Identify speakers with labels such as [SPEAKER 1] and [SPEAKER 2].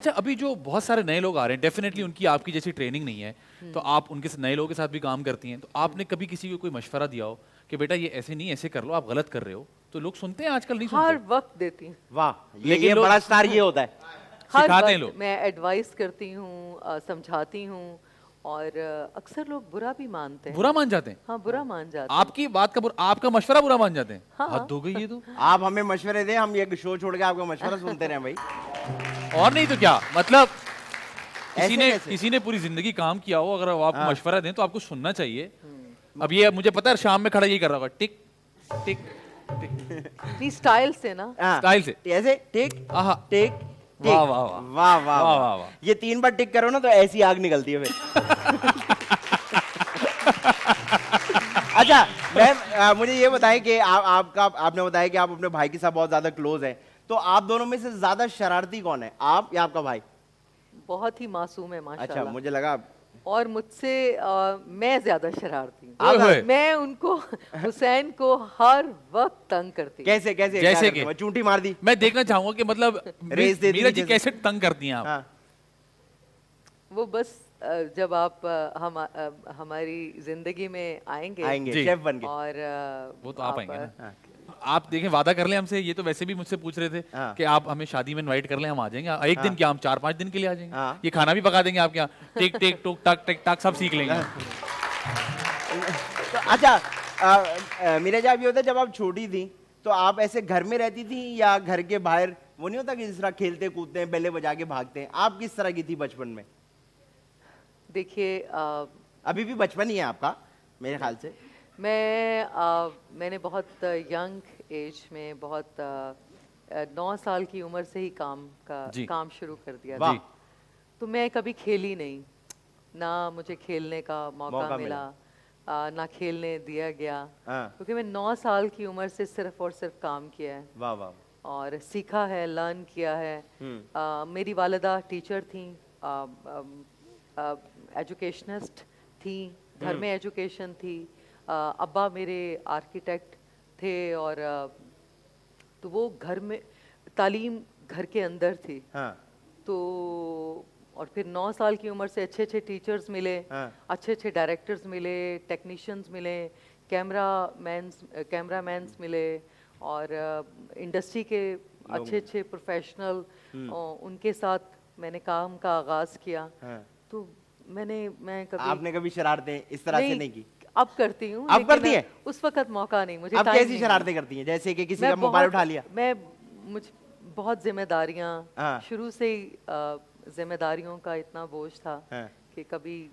[SPEAKER 1] अच्छा, अभी जो बहुत सारे नए लोग आ रहे हैं, डेफिनेटली उनकी आपकी जैसी ट्रेनिंग नहीं है, तो आप उनके नए लोगों के साथ भी काम करती हैं, तो आपने कभी किसी को कोई मशवरा दिया हो कि बेटा ये ऐसे नहीं, ऐसे कर लो, आप गलत कर रहे हो, तो लोग सुनते हैं आजकल? नहीं
[SPEAKER 2] हर
[SPEAKER 1] सुनते?
[SPEAKER 2] वक्त देती हूँ।
[SPEAKER 3] वाह,
[SPEAKER 1] लेकिन
[SPEAKER 3] ये
[SPEAKER 1] लोग-
[SPEAKER 3] बड़ा स्टार ये होता है।
[SPEAKER 2] हर
[SPEAKER 1] सिखाते हैं
[SPEAKER 2] वक्त
[SPEAKER 1] लोग।
[SPEAKER 2] मैं एडवाइस करती हूँ, समझाती हूँ और अक्सर लोग बुरा भी मानते हैं।
[SPEAKER 1] बुरा मान जाते हैं?
[SPEAKER 2] हाँ, बुरा मान जाते हैं।
[SPEAKER 1] आपकी बात का आपका मशवरा बुरा मान जाते हैं?
[SPEAKER 2] हाँ।
[SPEAKER 1] हद हो गई ये तो।
[SPEAKER 3] आप हमें मशवरे दें, हम ये शो छोड़ के आपका मशवरा सुनते रहे भाई।
[SPEAKER 1] और नहीं तो क्या, मतलब
[SPEAKER 3] ऐसे कैसे?
[SPEAKER 1] किसी ने पूरी जिंदगी काम किया हो, अगर वो आपको
[SPEAKER 3] हाँ।
[SPEAKER 1] मशवरा दें तो आपको सुनना चाहिए। अब ये मुझे पता है शाम में खड़ा यही कर रहा होगा, टिक टिक टिक,
[SPEAKER 2] नहीं, स्टाइल से ना।
[SPEAKER 3] हाँ,
[SPEAKER 1] स्टाइल से।
[SPEAKER 3] ऐसे टिक
[SPEAKER 1] आहा,
[SPEAKER 3] टिक टिक।
[SPEAKER 1] वाह, वाह, वाह।
[SPEAKER 3] वाह वाह
[SPEAKER 1] वाह,
[SPEAKER 3] वाह
[SPEAKER 1] वाह।
[SPEAKER 3] ये 3 बार टिक करो ना तो ऐसी आग निकलती है फिर। अच्छा मैम, मुझे ये बताएं कि आपने बताया कि आप अपने भाई के साथ बहुत ज्यादा क्लोज हैं, तो आप दोनों में से ज्यादा शरारती कौन है, आप या आपका भाई?
[SPEAKER 2] बहुत ही मासूम है
[SPEAKER 3] अच्छा,
[SPEAKER 2] माशाल्लाह।
[SPEAKER 3] मुझे लगा
[SPEAKER 2] और मुझसे मैं ज्यादा शरारती हूँ।
[SPEAKER 1] ओए होए।
[SPEAKER 2] मैं उनको हुसैन को हर वक्त तंग करती हूँ।
[SPEAKER 3] कैसे कैसे
[SPEAKER 1] जैसे
[SPEAKER 3] क्या
[SPEAKER 1] कि?
[SPEAKER 3] करते हो? चूंटी मार दी?
[SPEAKER 1] मैं देखना चाहूंगा कि मतलब
[SPEAKER 3] रेस दे दी
[SPEAKER 1] मीरा जी
[SPEAKER 3] जैसे?
[SPEAKER 1] कैसे तंग करती हैं आप?
[SPEAKER 3] हाँ,
[SPEAKER 2] वो बस जब आप हमारी जिंदगी में आएंगे
[SPEAKER 3] आएंगे
[SPEAKER 1] जी।
[SPEAKER 3] शेफ बन के।
[SPEAKER 2] और
[SPEAKER 1] वो तो आप आएंगे ना।
[SPEAKER 3] हाँ।
[SPEAKER 1] आप देखें, वादा कर लें हमसे, ये तो वैसे भी मुझसे पूछ रहे थे
[SPEAKER 3] हाँ।
[SPEAKER 1] कि आप हमें शादी में इनवाइट कर लें, हम आ जाएंगे। एक दिन क्या, हम 4-5 दिन के लिए आ जाएंगे।
[SPEAKER 3] हाँ।
[SPEAKER 1] ये खाना भी पका देंगे आपके यहाँ, टिक टिक टुक टक टिक टक सब सीख लेंगे।
[SPEAKER 3] तो अच्छा मीरा जी, आप ये होता है जब आप छोटी थी तो आप ऐसे घर में रहती थी या घर के बाहर, वो नहीं होता कि जिस तरह खेलते कूदते हैं, बेले बजा के भागते हैं, आप किस तरह की थी बचपन में?
[SPEAKER 2] देखिए,
[SPEAKER 3] अभी भी बचपन ही है आपका मेरे ख्याल से।
[SPEAKER 2] मैंने बहुत यंग एज में, बहुत 9 साल की उम्र से ही
[SPEAKER 1] जी।
[SPEAKER 2] काम शुरू कर दिया
[SPEAKER 3] वाह।
[SPEAKER 2] था। तो मैं कभी खेली नहीं, ना मुझे खेलने का मौका मिला, ना खेलने दिया गया,
[SPEAKER 3] हाँ।
[SPEAKER 2] क्योंकि मैं 9 साल की उम्र से सिर्फ और सिर्फ काम किया है
[SPEAKER 3] वाह वाह।
[SPEAKER 2] और सीखा है, लर्न किया है। मेरी वालिदा टीचर थी, एजुकेशनिस्ट थी, घर में एजुकेशन थी। अब्बा मेरे आर्किटेक्ट थे और तो वो घर में तालीम घर के अंदर थी।
[SPEAKER 3] हाँ।
[SPEAKER 2] तो और फिर 9 साल की उम्र से अच्छे अच्छे टीचर्स मिले,
[SPEAKER 3] हाँ।
[SPEAKER 2] अच्छे अच्छे डायरेक्टर्स मिले, टेक्नीशियंस मिले, कैमरामैन्स मिले और इंडस्ट्री के अच्छे अच्छे प्रोफेशनल, उनके साथ मैंने काम का आगाज़ किया।
[SPEAKER 3] हाँ।
[SPEAKER 2] तो मैं कभी
[SPEAKER 3] आपने कभी शरारतें इस तरह से नहीं की?
[SPEAKER 2] अब करती हूँ,
[SPEAKER 3] अब
[SPEAKER 2] लेकिन
[SPEAKER 3] करती हैं?
[SPEAKER 2] उस वक्त मौका नहीं, मुझे
[SPEAKER 3] अब
[SPEAKER 2] टाइम
[SPEAKER 3] कैसी
[SPEAKER 2] नहीं
[SPEAKER 3] शरारतें करती हैं, जैसे कि किसी
[SPEAKER 2] मैं
[SPEAKER 3] का मोबाइल उठा लिया?
[SPEAKER 2] मुझे बहुत जिम्मेदारियां,
[SPEAKER 3] हाँ।
[SPEAKER 2] शुरू से ही जिम्मेदारियों का इतना बोझ था
[SPEAKER 3] हाँ।
[SPEAKER 2] कि कभी